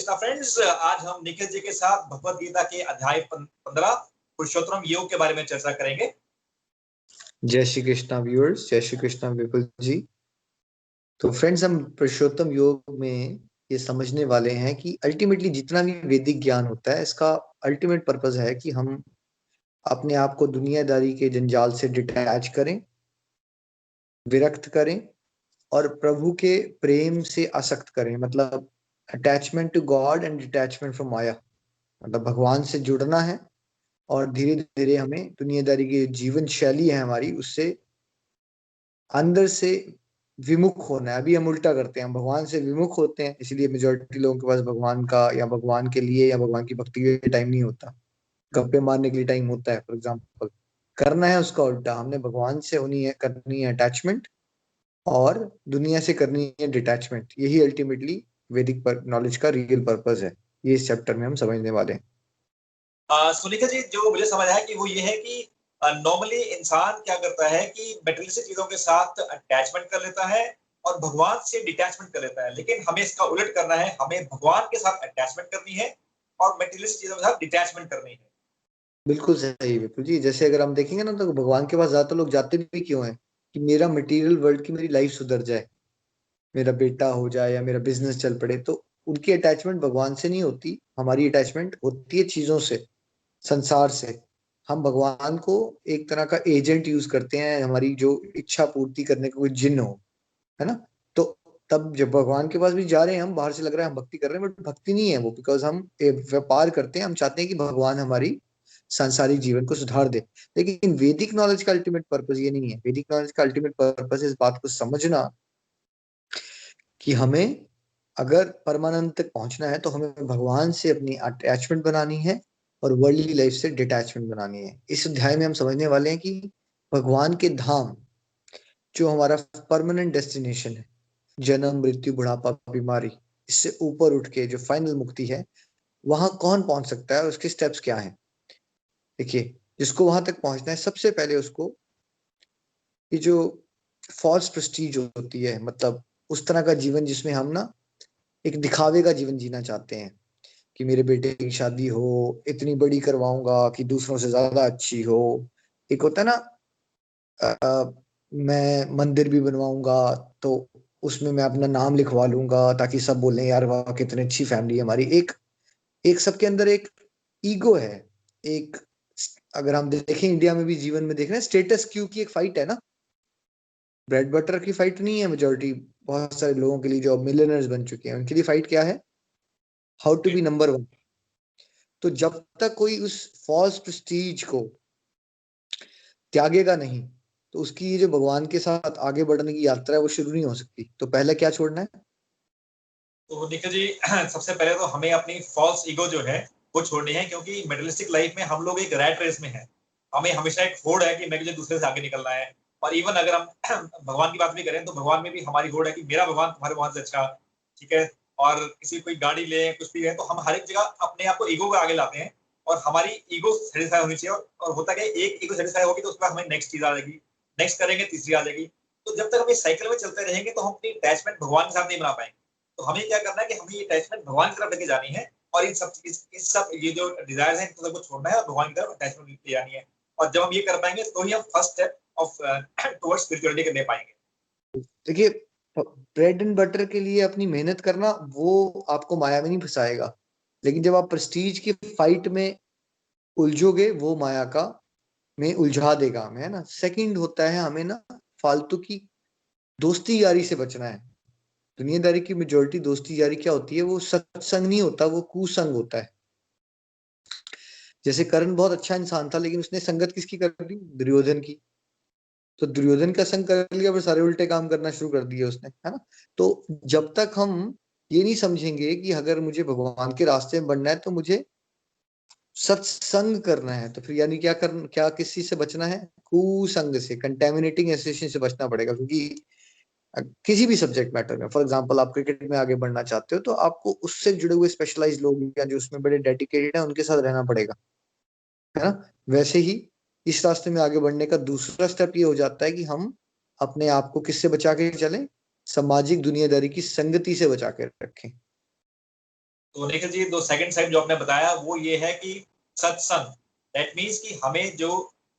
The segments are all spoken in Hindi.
कृष्णा फ्रेंड्स, आज हम निखिल जी के साथ भगवत गीता के अध्याय 15 पुरुषोत्तम योग के बारे में चर्चा करेंगे। जय श्री कृष्णा व्यूअर्स, जय श्री कृष्णा विपुल जी। तो फ्रेंड्स, हम पुरुषोत्तम योग में ये समझने वाले हैं कि अल्टीमेटली जितना भी वैदिक ज्ञान होता है, इसका अल्टीमेट पर्पस है कि हम अपने आप को दुनियादारी के जंजाल से डिटैच करें, विरक्त करें और प्रभु के प्रेम से आसक्त करें। मतलब attachment to God and detachment from maya, मतलब भगवान से जुड़ना है और धीरे धीरे हमें दुनियादारी की जीवन शैली है हमारी, उससे अंदर से विमुख होना है। अभी हम उल्टा करते हैं, हम भगवान से विमुख होते हैं, इसलिए मेजोरिटी लोगों के पास भगवान का या भगवान के लिए या भगवान की भक्ति के लिए टाइम नहीं होता। गप्पे मारने के लिए टाइम होता है, फॉर एग्जाम्पल। करना है उसका उल्टा, हमने भगवान से करनी है अटैचमेंट और दुनिया से करनी है डिटैचमेंट। यही अल्टीमेटली वैदिक नॉलेज का रियल पर्पस है। ये इस चैप्टर में हम समझने वाले हैं। सुनीता जी, जो मुझे समझ आया कि वो ये है कि नॉर्मली इंसान क्या करता है कि मटेरियलिस्टिक चीजों के साथ अटैचमेंट कर लेता है और भगवान से डिटैचमेंट कर लेता है, लेकिन हमें इसका उलट करना है। हमें भगवान के साथ अटैचमेंट करनी है और मटेरियलिस्टिक चीजों के साथ डिटैचमेंट करनी है। बिल्कुल सही विपुल जी। जैसे अगर हम देखेंगे ना, तो भगवान के पास ज्यादातर लोग जाते भी क्यों हैं? कि मेरा मटेरियल वर्ल्ड की मेरी लाइफ सुधर जाए, मेरा बेटा हो जाए या मेरा बिजनेस चल पड़े। तो उनकी अटैचमेंट भगवान से नहीं होती, हमारी अटैचमेंट होती है चीजों से, संसार से। हम भगवान को एक तरह का एजेंट यूज करते हैं, हमारी जो इच्छा पूर्ति करने का कोई जिन्न हो, है ना। तो तब जब भगवान के पास भी जा रहे हैं, हम बाहर से लग रहा है हम भक्ति कर रहे हैं, बट भक्ति नहीं है वो, बिकॉज हम व्यापार करते हैं। हम चाहते हैं कि भगवान हमारी सांसारिक जीवन को सुधार दे। लेकिन वैदिक नॉलेज का अल्टीमेट पर्पस ये नहीं है। वैदिक नॉलेज का अल्टीमेट पर्पस इस बात को समझना कि हमें अगर परमानंद तक पहुंचना है तो हमें भगवान से अपनी अटैचमेंट बनानी है और वर्ल्डली लाइफ से डिटैचमेंट बनानी है। इस अध्याय में हम समझने वाले हैं कि भगवान के धाम, जो हमारा परमानेंट डेस्टिनेशन है, जन्म मृत्यु बुढ़ापा बीमारी, इससे ऊपर उठ के जो फाइनल मुक्ति है, वहां कौन पहुंच सकता है और उसके स्टेप्स क्या हैं। देखिए, जिसको वहां तक पहुंचना है, सबसे पहले उसको ये जो फॉल्स प्रेस्टीज होती है, मतलब उस तरह का जीवन जिसमें हम ना एक दिखावे का जीवन जीना चाहते हैं कि मेरे बेटे की शादी हो, इतनी बड़ी करवाऊंगा कि दूसरों से ज्यादा अच्छी हो। एक होता है ना, मैं मंदिर भी बनवाऊंगा तो उसमें मैं अपना नाम लिखवा लूंगा ताकि सब बोलें यार वाह कितनी अच्छी फैमिली है हमारी। एक एक सबके अंदर एक ईगो है। एक, अगर हम देखें इंडिया में भी जीवन में देख रहे हैं, स्टेटस क्यू की एक फाइट है ना, ब्रेड बटर की फाइट नहीं है। मेजोरिटी बहुत सारे लोगों के लिए जो मिलियनर्स बन चुके हैं, उनके लिए फाइट क्या है? How to be number one. तो जब तक कोई उस फॉल्स प्रेस्टीज को त्यागेगा नहीं, तो उसकी ये जो भगवान के साथ आगे बढ़ने की यात्रा है वो शुरू नहीं हो सकती। तो पहले क्या छोड़ना है? तो निखिल जी, सबसे पहले तो हमें अपनी फॉल्स ईगो जो है वो छोड़नी है, क्योंकि मटेरियलिस्टिक लाइफ में हम लोग एक रैट रेस में हैं। हमें हमेशा एक होड़ है कि मुझे दूसरे से आगे निकलना है। और इवन अगर हम भगवान की बात भी करें तो भगवान में भी हमारी होड़ है कि मेरा भगवान तुम्हारे भगवान से अच्छा, ठीक है। और किसी कोई गाड़ी ले, कुछ भी है, तो हम हर एक जगह अपने आप को ईगो को आगे लाते हैं और हमारी ईगो सेटिस्फाई होनी चाहिए। और होता क्या है, एक ईगो सेटिस्फाई होगी तो उसके बाद हमें नेक्स्ट चीज आ जाएगी, नेक्स्ट करेंगे तीसरी आ जाएगी। तो जब तक हम इस साइकिल में चलते रहेंगे तो हम अपनी अटैचमेंट भगवान के साथ नहीं बना पाएंगे। तो हमें क्या करना है कि हमें ये अटैचमेंट भगवान की तरफ लेके जानी है और इन सब ये जो डिजायर्स हैं इनको सबको छोड़ना है और भगवान की तरफ अटैचमेंट लेके जानी है। और जब हम ये कर पाएंगे तो ही हम first step of towards spirituality कर ले पाएंगे। देखिए, ब्रेड एंड बटर के लिए अपनी मेहनत करना वो आपको माया में नहीं फंसाएगा, लेकिन जब आप प्रेस्टीज की फाइट में उलझोगे, वो माया का में उलझा देगा हमें, है ना। सेकंड होता है हमें ना फालतू की दोस्ती यारी से बचना है। दुनियादारी की मेजोरिटी दोस्ती यारी क्या होती है? वो सत्संग नहीं होता, वो कुसंग होता है। जैसे कर्ण बहुत अच्छा इंसान था, लेकिन उसने संगत किसकी कर दी? दुर्योधन की। तो दुर्योधन का संग कर लिया, फिर सारे उल्टे काम करना शुरू कर दिए उसने, है ना। तो जब तक हम ये नहीं समझेंगे कि अगर मुझे भगवान के रास्ते में बढ़ना है तो मुझे सत्संग करना है, तो फिर यानी क्या किस चीज से बचना है? कुसंग से, कंटेमिनेटिंग एसोसिएशन से बचना पड़ेगा। क्योंकि किसी भी सब्जेक्ट मैटर में, फॉर एग्जांपल आप क्रिकेट में आगे बढ़ना चाहते हो, तो आपको उससे जुड़े हुए स्पेशलाइज लोग या जो उसमें बड़े डेडिकेटेड हैं उनके साथ रहना पड़ेगा, है ना। वैसे ही इस रास्ते में आगे बढ़ने का दूसरा स्टेप ये हो जाता है कि हम अपने आप को किससे बचा के चलें? सामाजिक दुनियादारी की संगति से बचा के रखें। तो निखिल जी, दो सेकंड साइड जो आपने बताया वो ये है कि सत्संग, दैट मीन्स कि हमें जो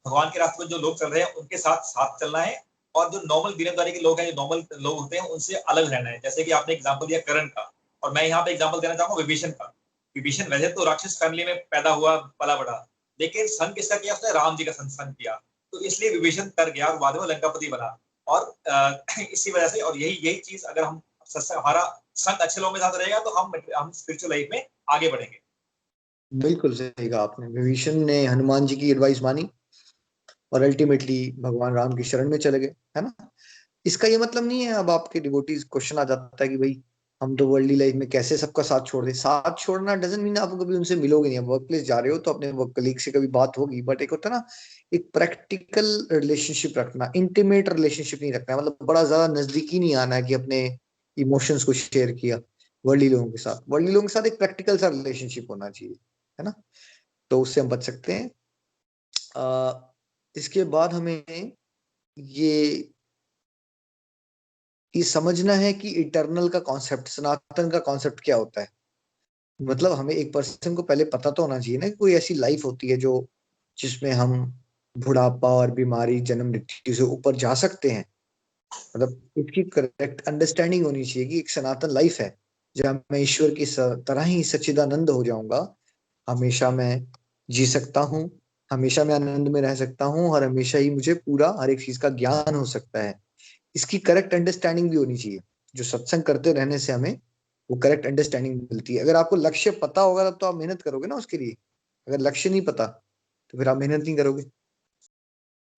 भगवान के रास्ते में जो लोग चल रहे हैं उनके साथ साथ चलना है, और जो नॉर्मल दुनियादारी के लोग हैं, जो नॉर्मल लोग होते हैं, उनसे अलग रहना है। जैसे कि आपने एग्जांपल दिया करण का, और मैं यहाँ पे एग्जांपल देना चाहूंगा विभीषण का। विभीषण वैसे तो राक्षस फैमिली में पैदा हुआ, पला बड़ा, लेकिन संग किसका किया उसने? राम जी का संग किया। तो इसलिए विभीषण कर गया और बाद में लंकापति बना। और इसी वजह से, और यही यही चीज अगर हम हमारा संग अच्छे लोगों के साथ रहेगा तो हम स्पिरिचुअल लाइफ में आगे बढ़ेंगे। बिल्कुल सही कहा आपने। विभीषण ने हनुमान जी की एडवाइस मानी और अल्टीमेटली भगवान राम की शरण में चले गए, है ना। इसका ये मतलब नहीं है, अब आपके डिवोटीज क्वेश्चन आ जाता है कि भाई हम तो वर्ल्डली लाइफ में कैसे सबका साथ छोड़ दे। साथ छोड़ना डजंट मीन आप कभी उनसे मिलोगे नहीं। वर्क प्लेस जा रहे हो तो अपने वर्क कलीग से कभी बात होगी, बट एक होता है ना, एक प्रैक्टिकल रिलेशनशिप रखना, इंटीमेट रिलेशनशिप नहीं रखना है। मतलब बड़ा ज्यादा नजदीकी नहीं आना है कि अपने इमोशंस को शेयर किया। वर्ल्डली लोगों के साथ, वर्ल्डली लोगों के साथ एक प्रैक्टिकल सा रिलेशनशिप होना चाहिए, है ना। तो उससे हम बच सकते हैं। इसके बाद हमें ये ये समझना है कि इटर्नल का कॉन्सेप्ट, सनातन का कॉन्सेप्ट क्या होता है। मतलब हमें एक पर्सन को पहले पता तो होना चाहिए ना कि कोई ऐसी लाइफ होती है जो जिसमें हम बुढ़ापा और बीमारी, जन्म मृत्यु से ऊपर जा सकते हैं। मतलब इसकी करेक्ट अंडरस्टैंडिंग होनी चाहिए कि एक सनातन लाइफ है जहाँ मैं ईश्वर की तरह ही सच्चिदानंद हो जाऊंगा। हमेशा मैं जी सकता हूँ, हमेशा मैं आनंद में रह सकता हूँ, और हमेशा ही मुझे पूरा हर एक चीज का ज्ञान हो सकता है। इसकी करेक्ट अंडरस्टैंडिंग भी होनी चाहिए। जो सत्संग करते रहने से हमें वो करेक्ट अंडरस्टैंडिंग मिलती है। अगर आपको लक्ष्य पता होगा तब तो आप मेहनत करोगे ना उसके लिए। अगर लक्ष्य नहीं पता तो फिर आप मेहनत नहीं करोगे।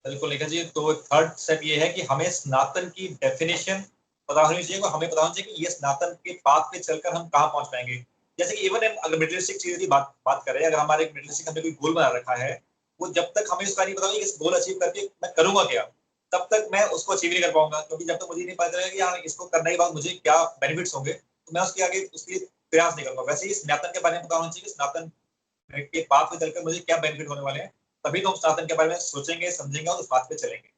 बिल्कुल निखिल जी, तो थर्ड स्टेप ये है कि हमें स्नातन की डेफिनेशन पता होनी चाहिए, और हमें पता होना चाहिए कि ये स्नातन के पाथ पे चलकर हम कहाँ पहुंच पाएंगे। जैसे कि इवन अगर मेटेरियलिस्टिक चीज की बात करें, अगर हमारे मेटेरियलिस्टिक हमने कोई गोल बना रखा है, वो जब तक हमें उसका नहीं पता होगा कि इस गोल अचीव करके मैं करूंगा क्या, तब तक मैं उसको अचीव नहीं कर पाऊंगा। क्योंकि जब तक मुझे नहीं पता चलेगा कि हाँ इसको करने के बाद मुझे क्या बेनिफिट्स होंगे, तो मैं उसके आगे उसके लिए प्रयास नहीं करूंगा। वैसे ही स्नातन के बारे में पता होना चाहिए कि स्नातन के पाथ पे चलकर मुझे क्या बेनिफिट होने वाले हैं, तभी तो हम स्नातन के बारे में सोचेंगे, समझेंगे और उस बात पे चलेंगे।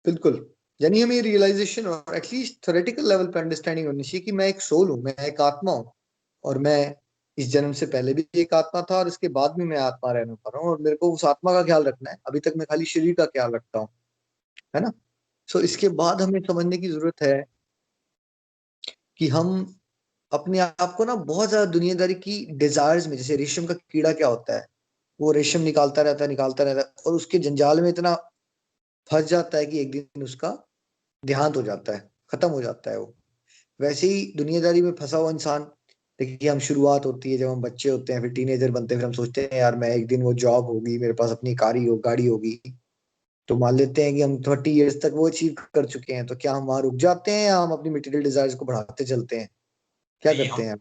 बिल्कुल। यानी हमें रियलाइजेशन और एटलीस्ट थ्योरेटिकल लेवल पे अंडरस्टैंडिंग होनी चाहिए कि मैं एक सोल हूँ, मैं एक आत्मा हूँ, और मैं इस जन्म से पहले भी एक आत्मा था और इसके बाद भी मैं आत्मा रहने पा रहा हूँ, और मेरे को उस आत्मा का ख्याल रखना है। अभी तक मैं खाली शरीर का ख्याल रखता हूँ, है ना। सो इसके बाद हमें समझने की जरूरत है कि हम अपने आप को ना बहुत ज्यादा दुनियादारी की डिजायर्स में, जैसे रेशम का कीड़ा क्या होता है, वो रेशम निकालता रहता है और उसके जंजाल में इतना फंस जाता है कि एक दिन उसका देहांत हो जाता है, खत्म हो जाता है वो। वैसे ही दुनियादारी में फंसा हुआ इंसान, देखिए हम शुरुआत होती है जब हम बच्चे होते हैं, फिर टीनेजर बनते हैं, फिर हम सोचते हैं यार मैं एक दिन वो जॉब होगी, मेरे पास अपनी गाड़ी होगी। तो मान लेते हैं कि हम 30 ईयर्स तक वो अचीव कर चुके हैं, तो क्या हम वहां रुक जाते हैं या हम अपनी मटेरियल डिजायर्स को बढ़ाते चलते हैं? क्या नहीं, करते हम हैं?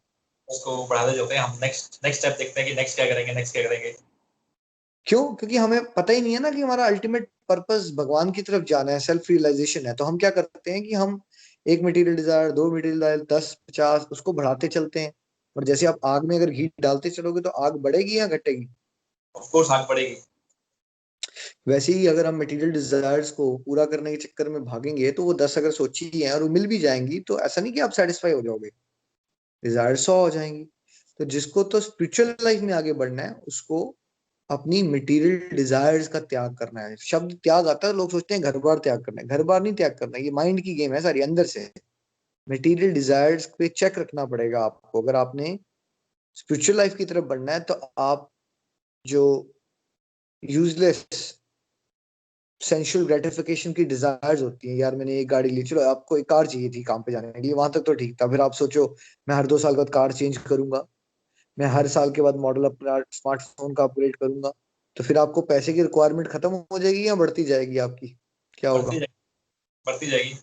उसको बढ़ाते जाते हैं, हम नेक्स्ट नेक्स्ट स्टेप देखते हैं कि नेक्स्ट क्या करेंगे, नेक्स्ट क्या करेंगे। क्यों? क्योंकि हमें पता ही नहीं है ना कि हमारा अल्टीमेट पर्पस भगवान की तरफ जाना है, सेल्फ रियलाइजेशन है। तो हम क्या करते हैं कि हम एक मटेरियल डिजायर, दो मटेरियल डिजायर, 10 50 उसको बढ़ाते चलते हैं। और जैसे आप आग में अगर घी डालते चलोगे तो आग बढ़ेगी या घटेगी? ऑफ कोर्स आग बढ़ेगी। वैसे ही अगर हम मटेरियल डिजायर्स को पूरा करने के चक्कर में भागेंगे तो वो 10 अगर सोची है और वो मिल भी जाएंगी तो ऐसा नहीं कि आप सेटिस्फाई हो जाओगे, डिजायर 100 हो जाएंगी। तो जिसको तो स्पिरिचुअल लाइफ में आगे बढ़ना है उसको अपनी मटेरियल डिजायर्स का त्याग करना है। शब्द त्याग आता है, लोग सोचते हैं घर बार त्याग करना है। घर बार नहीं त्याग करना है, ये माइंड की गेम है सारी, अंदर से। मटेरियल डिजायर्स पे चेक रखना पड़ेगा आपको। अगर आपने स्पिरिचुअल लाइफ की तरफ बढ़ना है तो आप जो यूजलेस सेंशुअल ग्रेटिफिकेशन की डिजायर्स होती है, यार मैंने एक गाड़ी ली, चलो आपको एक कार चाहिए थी काम पे जाने के लिए, वहां तक तो ठीक था। फिर आप सोचो मैं हर 2 साल बाद कार चेंज करूंगा, मैं हर साल के बाद मॉडल अपना स्मार्टफोन का अपग्रेड करूंगा। तो फिर आपको पैसे की रिक्वायरमेंट खत्म हो जाएगी या बढ़ती जाएगी आपकी? क्या बढ़ती होगा? जाएगी, बढ़ती जाएगी।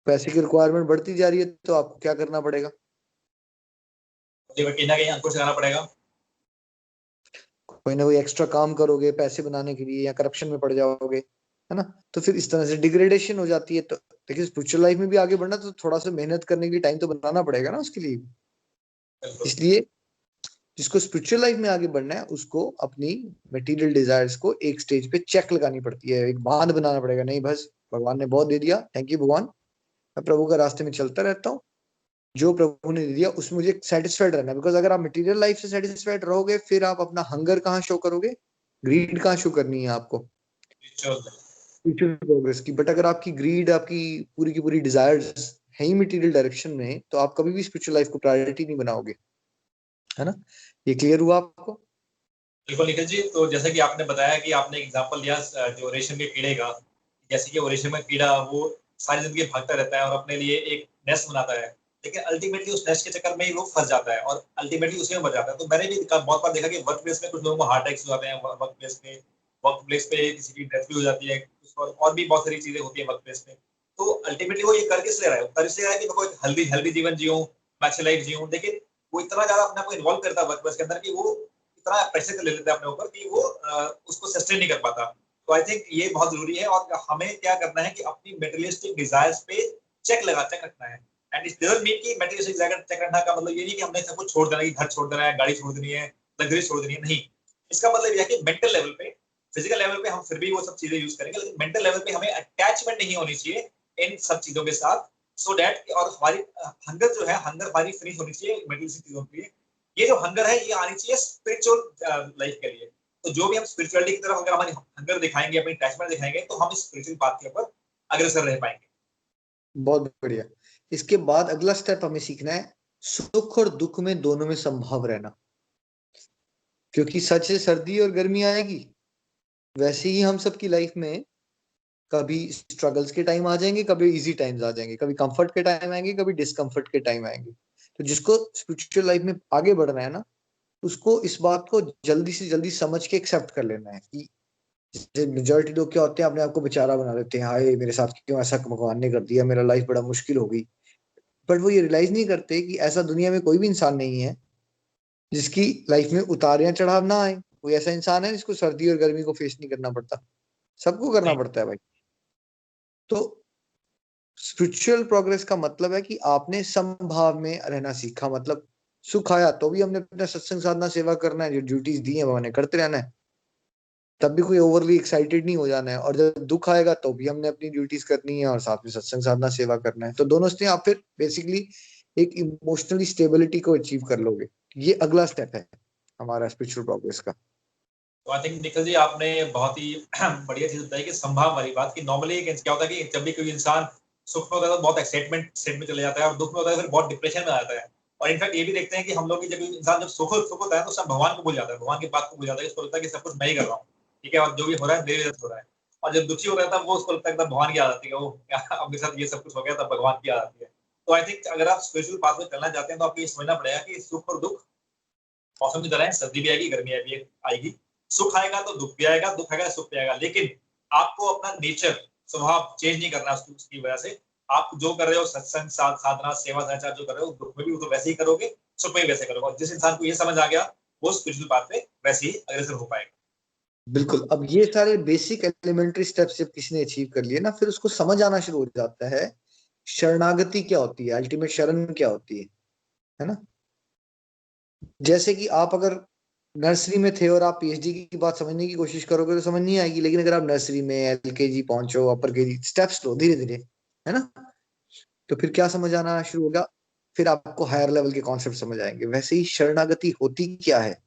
पैसे की रिक्वायरमेंट बढ़ती जा रही है तो आपको क्या करना पड़ेगा? मुझे कहीं ना कहीं अंकुश लगाना पड़ेगा। कोई ना कोई एक्स्ट्रा काम करोगे पैसे बनाने के लिए, या करप्शन में पड़ जाओगे, है ना। तो फिर इस तरह से डिग्रेडेशन हो जाती है। तो देखिए स्पिरिचुअल लाइफ में भी आगे बढ़ना तो थोड़ा सा मेहनत करने की टाइम तो बनाना पड़ेगा ना उसके लिए। बिल्कुल। इसलिए जिसको स्पिरिचुअल लाइफ में आगे बढ़ना है उसको अपनी मटेरियल डिजायर्स को एक स्टेज पे चेक लगानी पड़ती है, एक बांध बनाना पड़ेगा। नहीं बस भगवान ने बहुत दे दिया, थैंक यू भगवान, मैं प्रभु का रास्ते में चलता रहता हूँ, जो प्रभु ने दे दिया उसमें मुझे सेटिस्फाइड रहना। बिकॉज अगर आप मटेरियल लाइफ से सेटिस्फाइड रहोगे, फिर आप अपना हंगर कहाँ शो करोगे, ग्रीड कहाँ शो करनी है आपको, फ्यूचर प्रोग्रेस की। बट अगर आपकी ग्रीड, आपकी पूरी की पूरी डिजायर्स है ही मटेरियल डायरेक्शन में, तो आप कभी भी स्पिरिचुअल लाइफ को प्रायोरिटी नहीं बनाओगे, है ना। ये क्लियर हुआ आपको? बिल्कुल निखिल जी, तो जैसे कि आपने बताया कि आपने एग्जांपल लिया जो रेशम के कीड़े का, जैसे कि वो रेशम का कीड़ा वो सारी जिंदगी भागता रहता है और अपने लिए एक नेस्ट बनाता है, लेकिन अल्टीमेटली उस नेस्ट के चक्कर में ही वो फंस जाता है और अल्टीमेटली उसी में बच जाता है। तो मैंने भी बहुत बार देखा कि वर्क प्लेस में कुछ लोगों को हार्ट अटैक्स हो जाते हैं, वर्क प्लेस पे किसी की डेथ भी हो जाती है, और भी बहुत सारी चीजें होती है वर्क प्लेस में। तो अल्टीमेटली वो ये कर किस ले रहा है, कर इसलिए रहा है कि मैं कोई हेल्दी हेल्दी जीवन जीऊं, मैं अच्छी लाइफ जीऊं, लेकिन वो इतना ज्यादा अपने आप को इन्वॉल्व करता है वर्क प्लेस के अंदर कि वो इतना प्रेशर ले लेता है अपने ऊपर कि वो उसको सस्टेन नहीं कर पाता। तो आई थिंक ये बहुत जरूरी है, और हमें क्या करना है कि अपनी मेटेरियलिस्टिक डिजायर्स पे चेक रखना है। एंड इट डजंट मीन कि मेटेरियलिस्टिक डिजायर चेक रखना का मतलब ये नहीं कि हमने सब कुछ छोड़ देना है, कि घर छोड़ देना है, गाड़ी छोड़ देनी है, लग्जरी छोड़ देनी है, नहीं। इसका मतलब यह है कि मेंटल लेवल पे, फिजिकल लेवल पे हम फिर भी वो सब चीजें यूज करेंगे, लेकिन मेंटल लेवल पे हमें अटैचमेंट नहीं होनी चाहिए इन सब चीजों के साथ। सो दैट, और हमारी हंगर जो है, हंगर हमारी फिनिश होनी चाहिए मेटेरियलिस्टिक चीजों के लिए। ये जो हंगर है ये आनी चाहिए स्पिरिचुअल लाइफ के लिए। तो जो भी हम स्पिरिचुअलिटी की तरफ अगर हमारी हंगर दिखाएंगे, अपनी अटैचमेंट दिखाएंगे, तो हम इस स्पिरिचुअल पाथ के ऊपर अग्रसर रह पाएंगे। बहुत बढ़िया। इसके बाद अगला स्टेप हमें सीखना है सुख और दुख में दोनों में संभव रहना। क्योंकि सच से सर्दी और गर्मी आएगी, वैसे ही हम सबकी लाइफ में कभी स्ट्रगल्स के टाइम आ जाएंगे, कभी इजी टाइम्स आ जाएंगे, कभी कंफर्ट के टाइम आएंगे, कभी डिस्कंफर्ट के टाइम आएंगे। तो जिसको स्पिरिचुअल लाइफ में आगे बढ़ना है ना, उसको इस बात को जल्दी से जल्दी समझ के एक्सेप्ट कर लेना है कि मेजोरिटी लोग क्या होते हैं, अपने आप को बेचारा बना देते हैं, हाय मेरे साथ क्यों ऐसा भगवान ने कर दिया, मेरा लाइफ बड़ा मुश्किल हो गई। बट वो ये रियलाइज नहीं करते कि ऐसा दुनिया में कोई भी इंसान नहीं है जिसकी लाइफ में उतार या चढ़ाव ना आए। कोई ऐसा इंसान है जिसको सर्दी और गर्मी को फेस नहीं करना पड़ता, सबको करना नहीं। पड़ता है भाई। तो स्पिरिचुअल प्रोग्रेस का मतलब है कि आपने समभाव में रहना सीखा। मतलब सुख आया तो भी हमने अपना सत्संग साधना सेवा करना है, जो ड्यूटीज दी है वो हमने करते रहना है, तब भी कोई ओवरली एक्साइटेड नहीं हो जाना है। और जब दुख आएगा तो भी हमने अपनी ड्यूटीज करनी है और साथ में सत्संग साधना सेवा करना है। तो दोनों से आप फिर बेसिकली एक इमोशनली स्टेबिलिटी को अचीव कर लोगे। ये अगला स्टेप है हमारा स्पिरिचुअल प्रोग्रेस का। तो आई थिंक निखिल जी आपने बहुत ही बढ़िया चीज बताई कि संभाव वाली बात, कि नॉर्मली क्या होता है कि जब भी कोई इंसान सुख में होता है तो बहुत एक्साइटमेंट स्टेट में चले जाता है, और दुख में होता है फिर बहुत डिप्रेशन में आ जाता है। और इनफैक्ट ये भी देखते हैं कि हम लोग की, जब इंसान जब सुख होता है तो सब भगवान को भूल जाता है, भगवान की बात को भूल जाता है, उसको लगता है कि सब कुछ मैं ही कर रहा हूँ, ठीक है, और जो भी हो रहा है मेरे वजह से हो रहा है। और जब दुखी हो रहा है तब वो उसको लगता है भगवान की याद आती है, वो अब मेरे साथ ये सब कुछ हो गया, तब भगवान की याद आती है। तो आई थिंक अगर आप स्पिरिचुअल पाथ में चलना चाहते हैं तो आपको ये समझना पड़ेगा कि सुख और दुख मौसम की तरह है, सर्दी भी आएगी, गर्मी भी आएगी, सुख आएगा तो दुख भी आएगा, दुख आएगा सुख भी आएगा, लेकिन आपको अपना नेचर, स्वभाव चेंज नहीं करना उसकी वजह से। आप जो कर रहे हो, सत्संग साधना सेवा सदाचार जो कर रहे हो, दुख में भी तो वैसे ही करोगे, सुख में भी वैसे करोगे। और जिस इंसान को ये समझ आ गया, वो स्पिरिचुअल पाथ पे वैसे ही अग्रसर हो पाएगा। बिल्कुल। अब ये सारे बेसिक एलिमेंट्री स्टेप्स जब किसी ने अचीव कर लिए ना, फिर उसको समझ आना शुरू हो जाता है शरणागति क्या होती है, अल्टीमेट शरण क्या होती है ना। जैसे कि आप अगर नर्सरी में थे और आप पीएचडी की बात समझने की कोशिश करोगे तो समझ नहीं आएगी। लेकिन अगर आप नर्सरी में एलकेजी पहुंचो, अपर केजी, स्टेप्स लो धीरे धीरे, है ना, तो फिर क्या समझ आना शुरू होगा, फिर आपको हायर लेवल के कॉन्सेप्ट समझ आएंगे। वैसे ही शरणागति होती क्या है,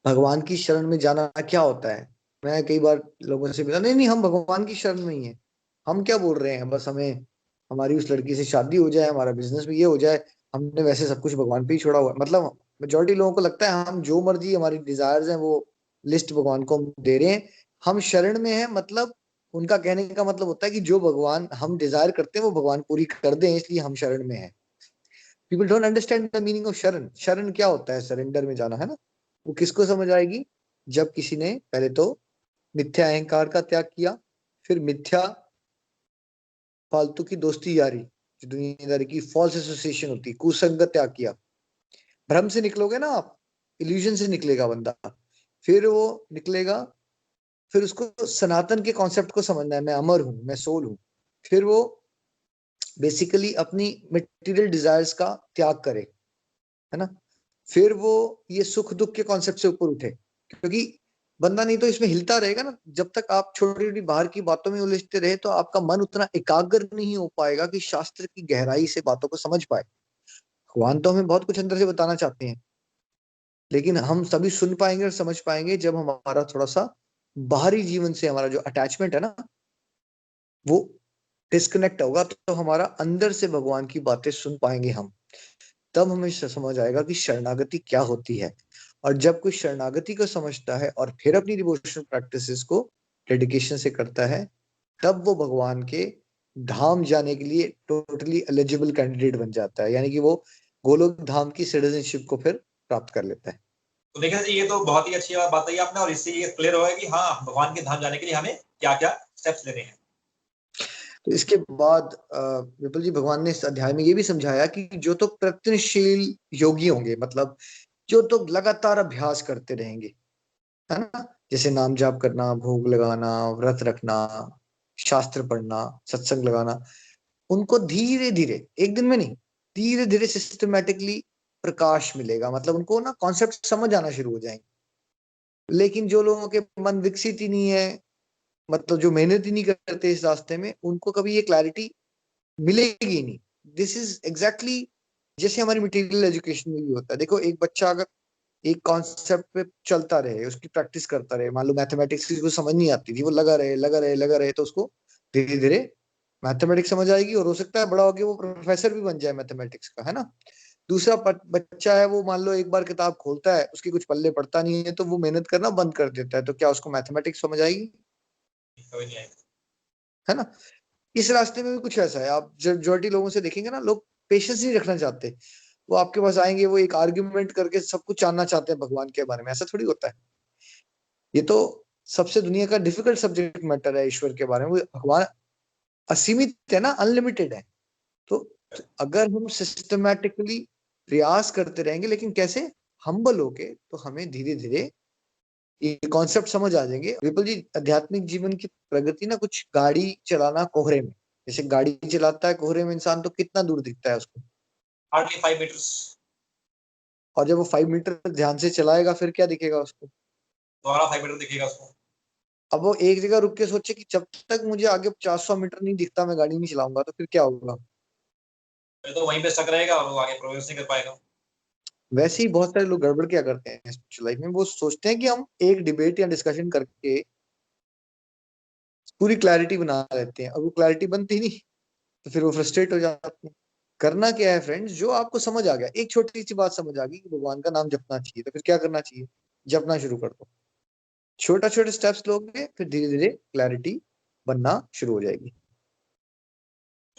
भगवान की शरण में जाना क्या होता है। मैं कई बार लोगों से मिला, नहीं नहीं हम भगवान की शरण में ही है, हम क्या बोल रहे हैं, बस हमें हमारी उस लड़की से शादी हो जाए, हमारा बिजनेस में ये हो जाए, हमने वैसे सब कुछ भगवान पे ही छोड़ा हुआ है। मतलब मेजोरिटी लोगों को लगता है हम जो मर्जी हमारी डिजायर्स हैं वो लिस्ट भगवान को हम दे रहे हैं, हम शरण में है। मतलब उनका कहने का मतलब होता है कि जो भगवान हम डिजायर करते हैं वो भगवान पूरी कर दें, इसलिए हम शरण में है। People don't understand the meaning of शरण। शरण क्या होता है, सरेंडर में जाना, है ना। वो किसको समझ आएगी, जब किसी ने पहले तो मिथ्या अहंकार का त्याग किया, फिर मिथ्या फालतू की दोस्ती यारी, जो दुनियादारी की फॉल्स एसोसिएशन होती, कुसंगत त्याग किया। भ्रम से निकलोगे ना आप, इल्यूजन से निकलेगा बंदा, फिर वो निकलेगा, फिर उसको सनातन के कॉन्सेप्ट को समझना है, मैं अमर हूं, मैं सोल हूं। फिर वो बेसिकली अपनी मटेरियल डिजायर्स का त्याग करे, है ना। फिर वो ये सुख दुख के कॉन्सेप्ट से ऊपर उठे, क्योंकि बंदा नहीं तो इसमें हिलता रहेगा ना। जब तक आप छोटी छोटी बाहर की बातों में उलझते रहे तो आपका मन उतना एकाग्र नहीं हो पाएगा कि शास्त्र की गहराई से बातों को समझ पाए। भगवान तो हमें बहुत कुछ अंदर से बताना चाहते हैं, लेकिन हम सभी सुन पाएंगे और समझ पाएंगे जब हमारा थोड़ा सा बाहरी जीवन से हमारा जो अटैचमेंट है ना वो डिस्कनेक्ट होगा, तो हमारा अंदर से भगवान की बातें सुन पाएंगे हम। तब हमें समझ आएगा कि शरणागति क्या होती है। और जब कोई शरणागति को समझता है और फिर अपनी डिवोशनल प्रैक्टिसेस को डेडिकेशन से करता है, तब वो भगवान के धाम जाने के लिए टोटली एलिजिबल कैंडिडेट बन जाता है, यानी कि वो गोलोक धाम की सिटीजनशिप को फिर प्राप्त कर लेता है। तो देखिए जी, ये तो बहुत ही अच्छी बात बताई आपने, और इससे ये क्लियर होगा कि हाँ, भगवान के धाम जाने के लिए हमें क्या क्या स्टेप्स लेने हैं। तो इसके बाद विपुल जी, भगवान ने इस अध्याय में ये भी समझाया कि जो तो प्रयत्नशील योगी होंगे, मतलब जो तो लगातार अभ्यास करते रहेंगे, है ना, जैसे नाम जाप करना, भोग लगाना, व्रत रखना, शास्त्र पढ़ना, सत्संग लगाना, उनको धीरे धीरे, एक दिन में नहीं, धीरे धीरे सिस्टमेटिकली प्रकाश मिलेगा, मतलब उनको ना कॉन्सेप्ट समझ आना शुरू हो जाएंगे। लेकिन जो लोगों के मन विकसित ही नहीं है, मतलब जो मेहनत ही नहीं करते इस रास्ते में, उनको कभी ये क्लैरिटी मिलेगी ही नहीं। दिस इज एग्जैक्टली जैसे हमारी मटेरियल एजुकेशन में भी होता है। देखो, एक बच्चा अगर एक कॉन्सेप्ट पे चलता रहे, उसकी प्रैक्टिस करता रहे, मान लो मैथमेटिक्स की उसको समझ नहीं आती थी, वो लगा रहे लगा रहे लगा रहे, तो उसको धीरे धीरे मैथमेटिक्स समझ आएगी, और हो सकता है बड़ा होके वो प्रोफेसर भी बन जाए मैथमेटिक्स का, है ना। दूसरा बच्चा है, वो मान लो एक बार किताब खोलता है, उसकी कुछ पल्ले पड़ता नहीं है, तो वो मेहनत करना बंद कर देता है, तो क्या उसको मैथमेटिक्स समझ आएगी? कभी नहीं आएगा। है ना। इस रास्ते में भी कुछ ऐसा है, आप majority लोगों से देखेंगे ना, लोग पेशेंस नहीं रखना चाहते। वो आपके पास आएंगे, वो एक आर्ग्यूमेंट करके सब कुछ जानना चाहते हैं भगवान के बारे में। ऐसा थोड़ी होता है। ये तो सबसे दुनिया का डिफिकल्ट सब्जेक्ट मैटर है ईश्वर के बारे में। वो भगवान असीमित है ना, अनलिमिटेड है। तो अगर हम सिस्टमैटिकली प्रयास करते रहेंगे, लेकिन कैसे, हम्बल होके, तो हमें धीरे धीरे ये कॉन्सेप्ट समझ आ जाएंगे। विपुल जी, आध्यात्मिक जीवन की प्रगति ना, कुछ गाड़ी चलाना कोहरे में, जैसे गाड़ी चलाता है कोहरे में इंसान, तो कितना दूर दिखता है उसको। Hardly 5 metres. और जब वो 5 मीटर ध्यान से चलाएगा, फिर क्या दिखेगा उसको? दोबारा 5 मीटर दिखेगा उसको। अब वो एक जगह रुक के सोचे कि जब तक मुझे आगे 400 मीटर नहीं दिखता, मैं गाड़ी नहीं चलाऊंगा, तो फिर क्या होगा? फिर तो वहीं पे स्टक रहेगा और वो आगे प्रोग्रेस नहीं कर पाएगा। वैसे ही बहुत सारे लोग गड़बड़ क्या करते हैं स्पिरिचुअल लाइफ में, वो सोचते हैं कि हम एक डिबेट या डिस्कशन करके पूरी क्लैरिटी बना लेते हैं, और वो क्लैरिटी बनती नहीं, तो फिर वो फ्रस्ट्रेट हो जाते हैं। करना क्या है फ्रेंड्स, जो आपको समझ आ गया, एक छोटी सी बात समझ आ गई कि भगवान का नाम जपना चाहिए, तो फिर क्या करना चाहिए? जपना शुरू कर दो। छोटा छोटे स्टेप्स लोगे, फिर धीरे धीरे क्लैरिटी बनना शुरू हो जाएगी।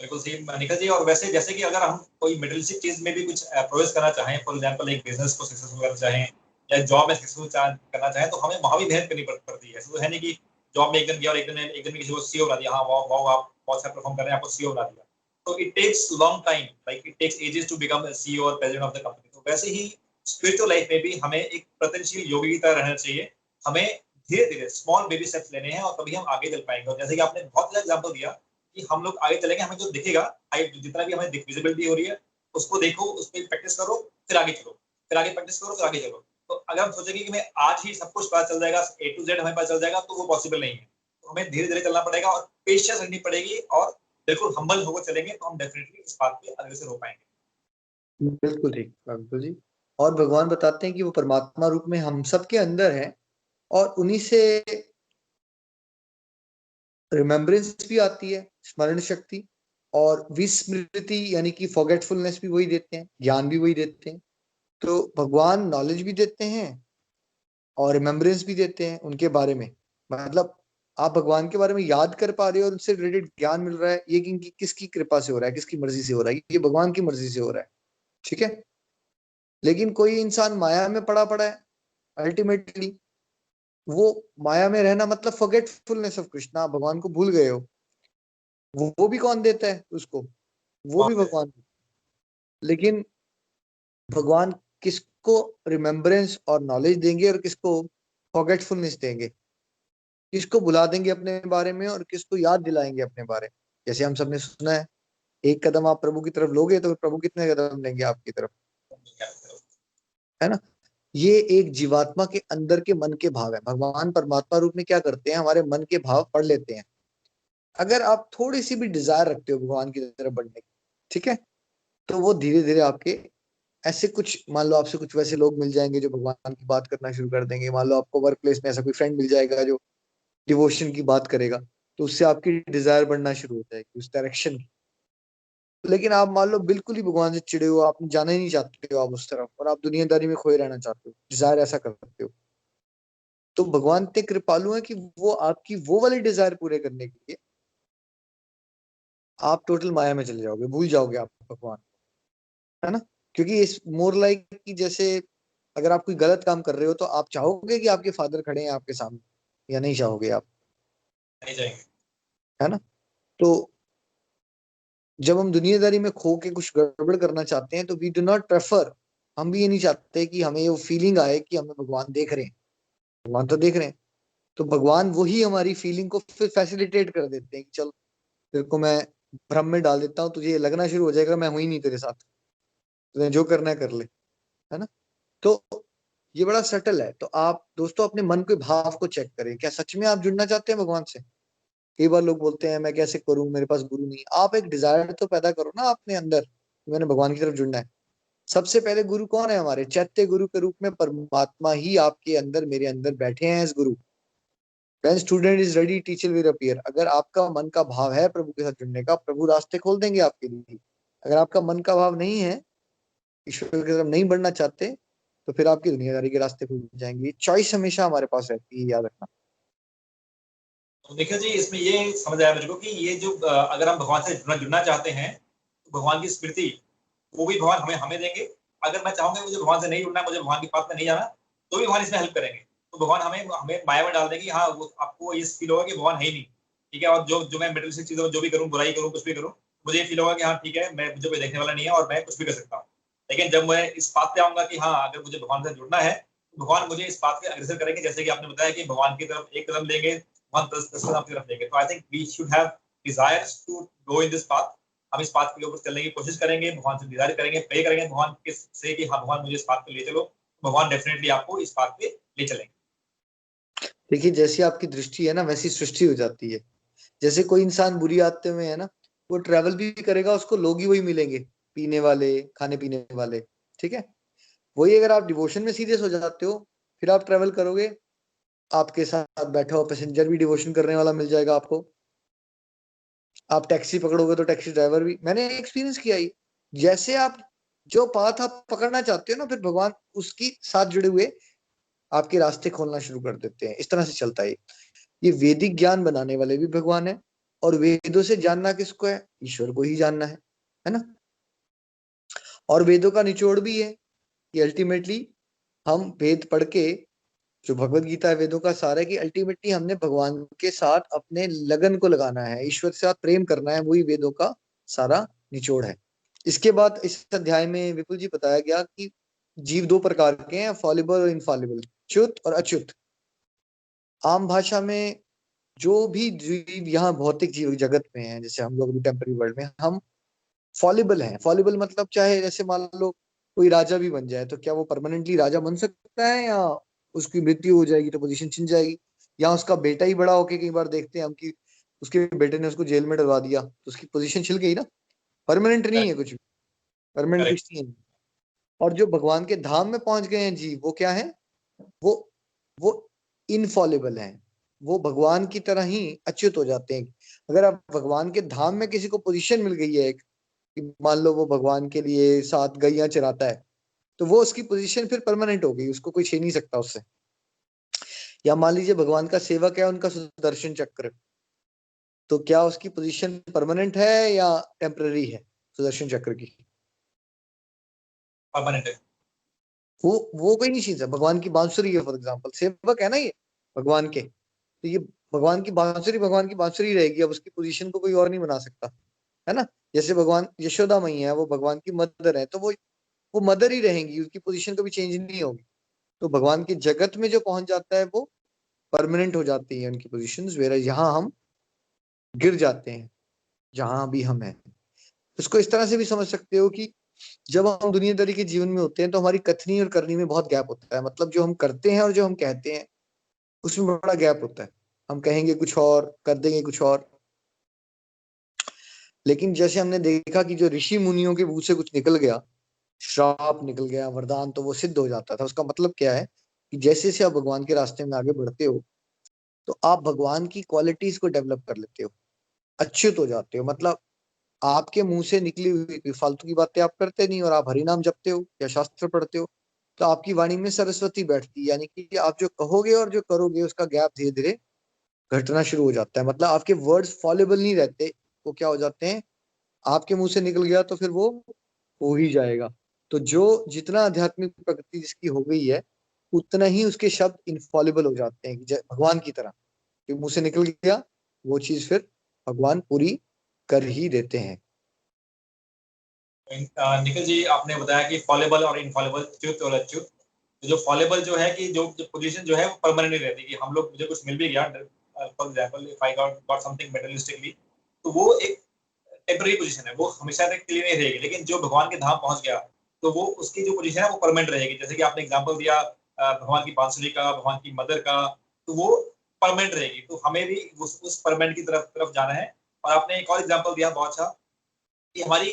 बिल्कुल सही निखिल जी। और वैसे जैसे कि अगर हम कोई मिडिलिस्टिक चीज में भी कुछ प्रोग्रेस करना चाहें, फॉर एग्जांपल एक बिजनेस को सक्सेसफुल करना चाहें या जॉब में सक्सेसफुल करना चाहें, तो हमें वहां भी मेहनत करनी पड़ती है। ऐसा तो है नहीं कि जॉब में एक दिन गया और एक दिन में किसी को सीईओ बना दिया, हाँ वाओ वाओ आप बहुत अच्छा परफॉर्म कर रहे हैं, आपको सीईओ बना दिया। तो it takes long time, like it takes ages to become CEO और प्रेसिडेंट ऑफ द कंपनी। तो वैसे ही स्पिरिचुअल लाइफ में भी हमें एक प्रयत्नशील योगी की तरह रहना चाहिए। हमें धीरे धीरे स्मॉल बेबी स्टेप्स लेने हैं, और तभी हम आगे चल पाएंगे। और जैसे कि आपने बहुत अच्छा एग्जाम्पल दिया कि हम लोग आगे चलेंगे, हमें जो दिखेगा, जितना भी हमें विजिबिलिटी हो रही है, उसको देखो, उस पर प्रैक्टिस करो, फिर आगे चलो, फिर आगे प्रैक्टिस करो, फिर आगे चलो। तो अगर हम सोचेंगे कि मैं आज ही सब कुछ पता चल जाएगा, ए टू जेड हमें पता चल जाएगा, तो वो पॉसिबल नहीं है। तो हमें धीरे धीरे चलना पड़ेगा और पेशेंस रखनी पड़ेगी, और बिल्कुल हम्बल होकर चलेंगे, तो हम डेफिनेटली इस बात पे आगे से रो पाएंगे। बिल्कुल ठीक, बिल्कुल जी। और भगवान बताते हैं कि वो परमात्मा रूप में हम सबके अंदर है, और उन्हीं से रिमेम्बरेंस भी आती है, स्मरण शक्ति, और विस्मृति यानी कि फॉरगेटफुलनेस भी वही देते हैं, ज्ञान भी वही देते हैं। तो भगवान नॉलेज भी देते हैं और रिमेम्बरेंस भी देते हैं उनके बारे में। मतलब आप भगवान के बारे में याद कर पा रहे हो और उनसे रिलेटेड ज्ञान मिल रहा है, ये किसकी कृपा से हो रहा है, किसकी मर्जी से हो रहा है? ये भगवान की मर्जी से हो रहा है। ठीक है। लेकिन कोई इंसान माया में पड़ा पड़ा है, अल्टीमेटली वो माया में रहना मतलब फॉरगेटफुलनेस ऑफ कृष्णा, भगवान को भूल गए हो। वो भी कौन देता है उसको? वो भी भगवान। लेकिन भगवान किसको रिमेम्बरेंस और नॉलेज देंगे और किसको फॉरगेटफुलनेस देंगे? किसको बुला देंगे अपने बारे में और किसको याद दिलाएंगे अपने बारे में? जैसे हम सबने सुना है, एक कदम आप प्रभु की तरफ लोगे तो प्रभु कितने कदम लेंगे आपकी तरफ, है ना। ये एक जीवात्मा के अंदर के मन के भाव है। भगवान परमात्मा रूप में क्या करते हैं, हमारे मन के भाव पढ़ लेते हैं। अगर आप थोड़ी सी भी डिजायर रखते हो भगवान की तरफ बढ़ने की, ठीक है, तो वो धीरे धीरे आपके ऐसे कुछ, मान लो आपसे कुछ वैसे लोग मिल जाएंगे जो भगवान की बात करना शुरू कर देंगे। मान लो आपको वर्क प्लेस में ऐसा कोई फ्रेंड मिल जाएगा जो डिवोशन की बात करेगा, तो उससे आपकी डिजायर बढ़ना शुरू हो जाएगी उस डायरेक्शन की। लेकिन आप मान लो बिल्कुल ही भगवान से चिड़े हो, आप जाना ही नहीं चाहते हो आप उस तरफ, और आप दुनियादारी में खोए रहना चाहते हो, डिजायर ऐसा करते हो, तो भगवान इतने कृपालु है कि वो आपकी वो वाली डिजायर पूरे करने के लिए आप टोटल माया में चले जाओगे, भूल जाओगे आप भगवान, है ना। क्योंकि इस मोर लाइक कि जैसे अगर आप कोई गलत काम कर रहे हो तो आप चाहोगे कि आपके फादर खड़े हैं आपके सामने, या नहीं चाहोगे आप, नहीं जाएंगे। है ना। तो जब हम दुनियादारी में खो के कुछ गड़बड़ करना चाहते हैं तो वी डू नॉट प्रेफर, हम भी ये नहीं चाहते कि हमें वो फीलिंग आए कि हमें भगवान देख रहे हैं। भगवान तो देख रहे हैं, तो भगवान वही हमारी फीलिंग को फिर फैसिलिटेट कर देते हैं कि चल तेरे को मैं भ्रम में डाल देता हूँ, तुझे ये लगना शुरू हो जाएगा मैं हूं ही नहीं तेरे साथ, तुझे जो करना है कर ले, है ना। तो ये बड़ा सटल है। तो आप दोस्तों अपने मन के भाव को चेक करें, क्या सच में आप जुड़ना चाहते हैं भगवान से। कई बार लोग बोलते हैं मैं कैसे करूं, मेरे पास गुरु नहीं। आप एक डिजायर तो पैदा करो ना अपने अंदर कि मैंने भगवान की तरफ जुड़ना है। सबसे पहले गुरु कौन है हमारे, चैत्य गुरु के रूप में परमात्मा ही आपके अंदर मेरे अंदर बैठे हैं as Guru. When student is ready, teacher will appear। अगर आपका मन का भाव है प्रभु के साथ जुड़ने का, प्रभु रास्ते खोल देंगे आपके लिए। अगर आपका मन का भाव नहीं है, ईश्वर की तरफ नहीं बढ़ना चाहते, तो फिर आपकी दुनियादारी के रास्ते खुल जाएंगे। चॉइस हमेशा हमारे पास रहती है, याद रखना। तो देखिए जी, इसमें ये समझ आया मेरे को कि ये जो अगर हम भगवान से जुड़ना जुड़ना चाहते हैं तो भगवान की स्मृति वो भी भगवान हमें हमें देंगे। अगर मैं चाहूंगा मुझे भगवान से नहीं जुड़ना, मुझे भगवान की बात में नहीं जाना, तो भी भगवान इसमें हेल्प करेंगे। तो भगवान हमें हमें माया में डाल देंगे। हाँ, वो आपको ये फील होगा कि भगवान है ही नहीं, ठीक है, और जो जो मैं मेटलिस्टिक चीजों में जो भी करूँ, बुराई करूँ, कुछ भी करूँ, मुझे ये फील होगा कि हाँ ठीक है, मैं मुझे कोई देखने वाला नहीं है और मैं कुछ भी कर सकता हूँ। लेकिन जब मैं इस बात पे आऊंगा कि हाँ अगर मुझे भगवान से जुड़ना है, तो भगवान मुझे इस बात पे अग्रसर करेंगे। जैसे कि आपने बताया कि भगवान की तरफ एक कदम लेंगे, भगवान 10 कदम आपकी तरफ लेंगे। तो I think we should have desires to go in this path. हम इस बात के ऊपर चलने की कोशिश करेंगे, भगवान से डिजायर करेंगे, प्रे करेंगे भगवान के से कि हाँ भगवान मुझे इस बात पे ले चलो। भगवान डेफिनेटली आपको इस बात पे ले चलेंगे। देखिए जैसी आपकी दृष्टि है ना वैसी सृष्टि हो जाती है। जैसे कोई इंसान बुरी आदतें में है ना, वो ट्रेवल भी करेगा, उसको लोग ही वही मिलेंगे, पीने वाले, खाने पीने वाले, ठीक है। वही अगर आप डिवोशन में सीरियस हो जाते हो, फिर आप ट्रेवल करोगे, आपके साथ बैठा हुआ पैसेंजर भी डिवोशन करने वाला मिल जाएगा आपको। आप टैक्सी पकड़ोगे तो टैक्सी ड्राइवर भी, मैंने एक्सपीरियंस किया ही। जैसे आप जो पाथ आप पकड़ना चाहते हो ना, फिर भगवान उसकी साथ जुड़े हुए आपके रास्ते खोलना शुरू कर देते हैं। इस तरह से चलता है ये वैदिक ज्ञान बनाने वाले भी भगवान है, और वेदों से जानना किसको है, ईश्वर को ही जानना है ना। और वेदों का निचोड़ भी है कि अल्टीमेटली हम वेद पढ़ के, जो भगवत गीता है वेदों का सार है कि अल्टीमेटली हमने भगवान के साथ अपने लगन को लगाना है, ईश्वर के साथ प्रेम करना है, वही वेदों का सारा निचोड़ है। इसके बाद इस अध्याय में विपुल जी बताया गया कि जीव दो प्रकार के हैं, फॉलिबल और इनफॉलिबल, च्युत और अच्युत। आम भाषा में जो भी जीव यहाँ भौतिक जीव जगत में है, जैसे हम लोग भी टेम्पररी वर्ल्ड में, हम फॉलिबल हैं। फॉलिबल मतलब चाहे जैसे मान लो कोई राजा भी बन जाए, तो क्या वो परमानेंटली राजा बन सकता है, या उसकी मृत्यु हो जाएगी तो पोजीशन छिन जाएगी, या उसका बेटा ही बड़ा होके, कई बार देखते हैं हम कि उसके बेटे ने उसको जेल में डलवा दिया तो उसकी पोजीशन छिल गई ना। परमानेंट नहीं है कुछ भी, परमानेंट करेक्ट। कुछ नहीं है। और जो भगवान के धाम में पहुंच गए हैं जी, वो क्या है, वो वो इनफॉलिबल हैं। वो भगवान की तरह ही अच्युत हो जाते हैं। अगर आप भगवान के धाम में किसी को पोजीशन मिल गई है एक, कि मान लो वो भगवान के लिए 7 गैया चराता है, तो वो उसकी पोजीशन फिर परमानेंट हो गई, उसको कोई छीन नहीं सकता उससे। या मान लीजिए भगवान का सेवक है उनका सुदर्शन चक्र, तो क्या उसकी पोजीशन परमानेंट है या टेम्पररी है सुदर्शन चक्र की। परमानेंट है। वो कोई नहीं छीन सकता। भगवान की बांसुरी है फॉर एग्जाम्पल, सेवक है ना ये भगवान के, तो ये भगवान की बांसुरी रहेगी, अब उसकी पोजीशन को कोई और नहीं बना सकता, है ना। जैसे भगवान यशोदा मैया है, वो भगवान की मदर है, तो वो मदर ही रहेंगी, उसकी पोजीशन कभी चेंज नहीं होगी। तो भगवान के जगत में जो पहुंच जाता है वो परमानेंट हो जाती है उनकी पोजीशंस, वेरा यहाँ हम गिर जाते हैं, जहां भी हम हैं। इसको इस तरह से भी समझ सकते हो कि जब हम दुनियादारी के जीवन में होते हैं तो हमारी कथनी और करनी में बहुत गैप होता है, मतलब जो हम करते हैं और जो हम कहते हैं उसमें बड़ा गैप होता है। हम कहेंगे कुछ और, कर देंगे कुछ और। लेकिन जैसे हमने देखा कि जो ऋषि मुनियों के मुंह से कुछ निकल गया, श्राप निकल गया, वरदान, तो वो सिद्ध हो जाता था। उसका मतलब क्या है कि जैसे जैसे आप भगवान के रास्ते में आगे बढ़ते हो तो आप भगवान की क्वालिटीज को डेवलप कर लेते हो, अच्युत हो जाते हो। मतलब आपके मुंह से निकली हुई कोई फालतू की बातें आप करते नहीं, और आप हरिनाम जपते हो या शास्त्र पढ़ते हो तो आपकी वाणी में सरस्वती बैठती है, यानी कि आप जो कहोगे और जो करोगे उसका गैप धीरे धीरे घटना शुरू हो जाता है। मतलब आपके वर्ड्स फॉलेबल नहीं रहते, वो क्या हो जाते हैं, आपके मुंह से निकल गया तो फिर वो हो ही जाएगा। तो जो जितना आध्यात्मिक प्रगति जिसकी हो गई है उतना ही उसके शब्द इनफॉलेबल हो जाते हैं, भगवान की तरह, कि मुंह से निकल गया वो चीज फिर भगवान पूरी कर ही देते हैं। निखिल जी, आपने बताया कि फॉलेबल और इनफॉलेबल, च्युत और अच्युत। तो जो फॉलेबल जो है कि जो पोजीशन जो है वो परमानेंट नहीं रहती, कि हम लोग, मुझे कुछ मिल भी गया, for example if I got something materialistically, तो वो एक टेम्पररी पोजीशन है, वो हमेशा तक के लिए नहीं रहेगी। लेकिन जो भगवान के धाम पहुंच गया तो वो उसकी जो पोजीशन है वो परमानेंट रहेगी। जैसे कि आपने एग्जांपल दिया भगवान की बांसुरी का, भगवान की मदर का, तो वो परमानेंट रहेगी। तो हमें भी उस परमानेंट की तरफ तरफ जाना है। और आपने एक और एग्जांपल दिया बहुत अच्छा, कि हमारी,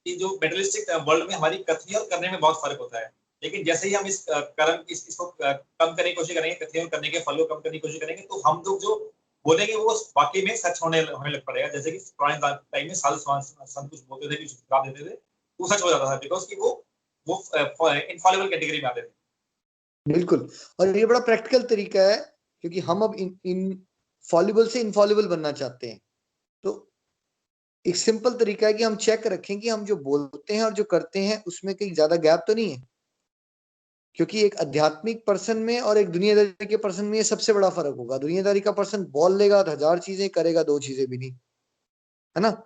कि जो मेटलिस्टिक वर्ल्ड में हमारी कथनी और करने में बहुत फर्क होता है। लेकिन जैसे ही हम इस कर्म इसको कम करने की कोशिश करेंगे, कथनी और करने के फल को कम करने की कोशिश करेंगे, तो हम लोग जो बोलेंगे वो वाकई में सच होने लग पड़ेगा। जैसे कि पुराने टाइम में साधु संत कुछ बोलते थे, कुछ जवाब देते थे, वो सच हो जाता था, बिकॉज कि वो इनफॉलेबल कैटेगरी में आते थे। बिल्कुल। और ये बड़ा प्रैक्टिकल तरीका है, क्योंकि हम अब इन फॉलिबल से इनफॉलिबल बनना चाहते हैं। तो एक सिंपल तरीका है कि हम चेक रखें कि हम जो बोलते हैं और जो करते हैं उसमें कहीं ज्यादा गैप तो नहीं है। क्योंकि एक आध्यात्मिक पर्सन में और एक दुनियादारी के पर्सन में ये सबसे बड़ा फर्क होगा। दुनियादारी का पर्सन बोल लेगा तो 1000 चीजें, करेगा 2 चीजें भी नहीं, है ना।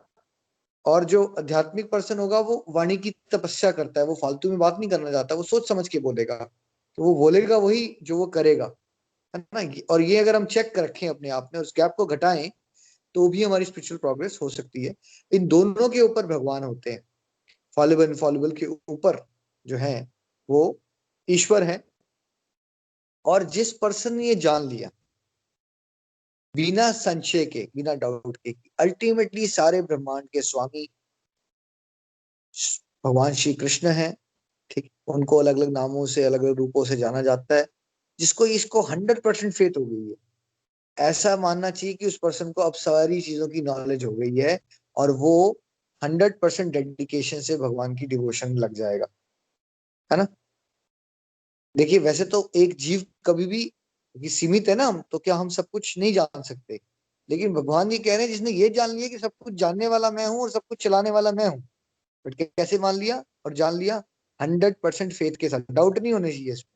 और जो आध्यात्मिक पर्सन होगा वो वाणी की तपस्या करता है, वो फालतू में बात नहीं करना चाहता, वो सोच समझ के बोलेगा, तो वो बोलेगा वही जो वो करेगा, है ना। और ये अगर हम चेक कर रखें अपने आप में, उस गैप को घटाएं, तो भी हमारी स्पिरिचुअल प्रोग्रेस हो सकती है। इन दोनों के ऊपर भगवान होते हैं, फॉलेबल इनफॉलेबल के ऊपर जो है वो ईश्वर है। और जिस पर्सन ने ये जान लिया बिना संशय के, बिना डाउट के, अल्टीमेटली सारे ब्रह्मांड के स्वामी भगवान श्री कृष्ण है, ठीक, उनको अलग अलग नामों से, अलग अलग रूपों से जाना जाता है, जिसको इसको 100% फेथ हो गई है, ऐसा मानना चाहिए कि उस पर्सन को अब सारी चीजों की नॉलेज हो गई है, और वो 100% डेडिकेशन से भगवान की डिवोशन में लग जाएगा, है ना। देखिए वैसे तो एक जीव कभी भी, क्योंकि सीमित है ना हम, तो क्या हम सब कुछ नहीं जान सकते। लेकिन भगवान ये कह रहे हैं जिसने ये जान लिया कि सब कुछ जानने वाला मैं हूँ और सब कुछ चलाने वाला मैं हूँ, बट कैसे मान लिया और जान लिया, 100% फेथ के साथ, डाउट नहीं होने चाहिए इसमें।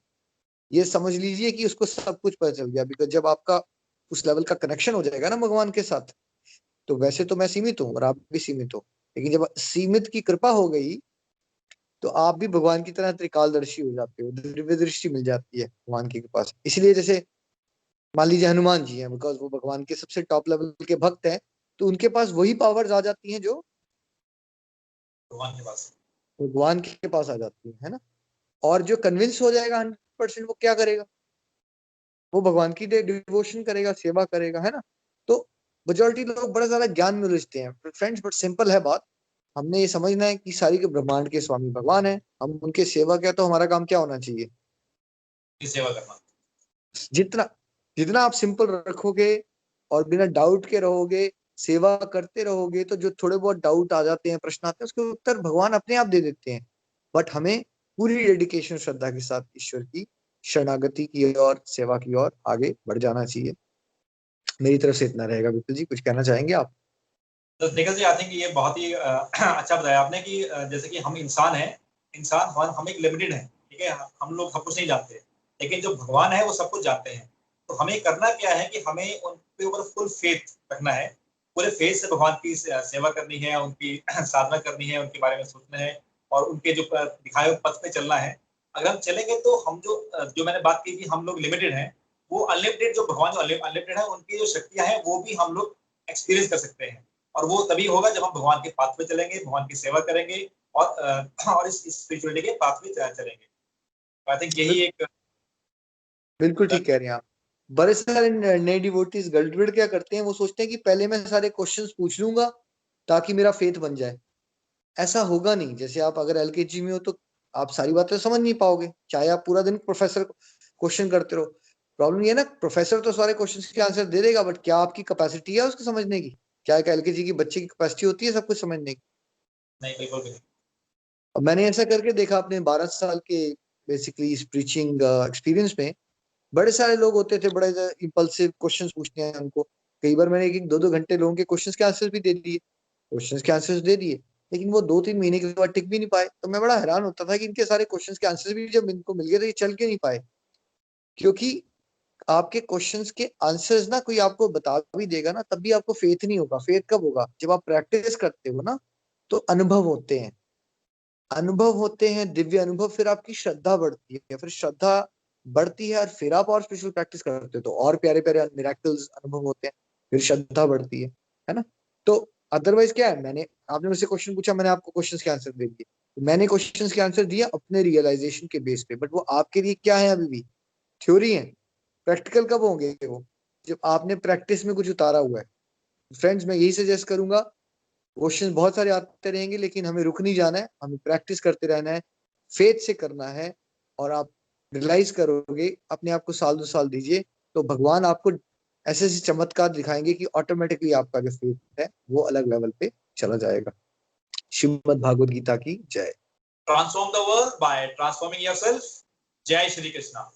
ये समझ लीजिए कि उसको सब कुछ पता चल गया, बिकॉज जब आपका उस लेवल का कनेक्शन हो जाएगा ना भगवान के साथ, तो वैसे तो मैं सीमित हूँ और आप भी सीमित हो, लेकिन जब सीमित की कृपा हो गई तो आप भी भगवान की तरह त्रिकालदर्शी हो जाते हो, दिव्य दृष्टि मिल जाती है भगवान की कृपा से। इसलिए जैसे मान लीजिए हनुमान जी हैं, बिकॉज वो भगवान के सबसे टॉप लेवल के भक्त हैं, तो उनके पास वही पावर्स आ जाती हैं जो भगवान के पास। भगवान के पास आ जाती है ना। और जो कन्विंस हो जाएगा 100%, वो क्या करेगा, वो भगवान की डिवोशन करेगा, सेवा करेगा, है ना। तो मेजोरिटी लोग बड़ा ज्यादा ज्ञान में उलझते हैं फ्रेंड्स, बट सिंपल है बात। हमने ये समझना है कि सारी के ब्रह्मांड के स्वामी भगवान है, हम उनके सेवा क्या, तो हमारा काम क्या होना चाहिए, सेवा करना। जितना जितना आप सिंपल रखोगे और बिना डाउट के रहोगे, सेवा करते रहोगे, तो जो थोड़े बहुत डाउट आ जाते हैं, प्रश्न आते हैं, उसके उत्तर भगवान अपने आप दे देते हैं। बट हमें पूरी डेडिकेशन श्रद्धा के साथ ईश्वर की शरणागति की और सेवा की ओर आगे बढ़ जाना चाहिए। मेरी तरफ से इतना रहेगा। बिल्कुल जी, कुछ कहना चाहेंगे आप? तो निखिल जी, आई थिंक ये बहुत ही अच्छा बताया आपने कि जैसे कि हम इंसान हैं, इंसान हम एक लिमिटेड है, ठीक है, हम लोग सब कुछ नहीं जानते, लेकिन जो भगवान है वो सब कुछ जानते हैं। तो हमें करना क्या है कि हमें उनके ऊपर फुल फेथ रखना है, पूरे फेथ से भगवान की सेवा करनी है, उनकी साधना करनी है, उनके बारे में सोचना है, और उनके जो दिखाए हुए पथ पे चलना है। अगर हम चलेंगे तो हम जो मैंने बात की कि हम लोग लिमिटेड हैं, वो अनलिमिटेड, जो भगवान जो अनलिमिटेड है, उनकी जो शक्तियां हैं वो भी हम लोग एक्सपीरियंस कर सकते हैं। और वो तभी होगा जब हम भगवान के पाथ पे चलेंगे, भगवान की सेवा करेंगे, और इस स्पिरिचुअलिटी के पाथ में चलेंगे। आई थिंक यही एक बिल्कुल ठीक कह रहे हैं आप। बड़े सारे नए डिवोटीज गड़बड़ क्या करते हैं, वो सोचते हैं कि पहले मैं सारे क्वेश्चंस पूछ लूंगा ताकि मेरा फेथ बन जाए। ऐसा होगा नहीं। जैसे आप अगर एलकेजी में हो तो आप सारी बातें समझ नहीं पाओगे, चाहे आप पूरा दिन प्रोफेसर क्वेश्चन करते रहो। प्रॉब्लम ये है ना, प्रोफेसर तो सारे क्वेश्चन के आंसर दे देगा, बट क्या आपकी कैपेसिटी है उसको समझने की? क्या एक एलकेजी की बच्चे की कैपेसिटी होती है सब कुछ समझने की? नहीं, बिल्कुल भी नहीं। अब मैंने ऐसा करके देखा अपने 12 साल के बेसिकली स्पीचिंग एक्सपीरियंस में। बड़े सारे लोग होते थे, बड़े इंपल्सिव क्वेश्चंस पूछते हैं उनको। कई बार मैंने 1-2 घंटे लोगों के क्वेश्चंस के आंसर भी दे दिए, लेकिन वो 2-3 महीने के बाद टिक भी नहीं पाए। तो मैं बड़ा हैरान होता था कि इनके सारे क्वेश्चंस के आंसर भी जब इनको मिल गए तो ये चल क्यों नहीं पाए? क्योंकि आपके क्वेश्चंस के आंसर्स ना कोई आपको बता भी देगा ना, तब भी आपको फेथ नहीं होगा। फेथ कब होगा? जब आप प्रैक्टिस करते हो ना, तो अनुभव होते हैं, दिव्य अनुभव। फिर आपकी श्रद्धा बढ़ती है, फिर श्रद्धा बढ़ती है और फिर आप और स्पिरिचुअल प्रैक्टिस करते हो तो और प्यारे प्यारे मिरेकल्स अनुभव होते हैं, फिर श्रद्धा बढ़ती है ना? तो अदरवाइज क्या है, आपने मुझसे क्वेश्चन पूछा, मैंने आपको क्वेश्चंस के आंसर दे दिए। मैंने क्वेश्चंस के आंसर दिए अपने रियलाइजेशन के बेस पे, बट वो आपके लिए क्या है? अभी भी थ्योरी है। प्रैक्टिकल कब होंगे वो? जब आपने प्रैक्टिस में कुछ उतारा हुआ है। फ्रेंड्स, मैं यही सजेस्ट करूंगा, क्वेश्चन बहुत सारे आते रहेंगे लेकिन हमें रुक नहीं जाना है, हमें प्रैक्टिस करते रहना है, फेथ से करना है। और आप रियलाइज करोगे, अपने आप को 1-2 साल दीजिए, तो भगवान आपको ऐसे ऐसे चमत्कार दिखाएंगे कि ऑटोमेटिकली आपका जो फेथ है वो अलग लेवल पे चला जाएगा। श्रीमद् भागवत गीता की जय। Transform the world by transforming yourself. जय श्री कृष्णा।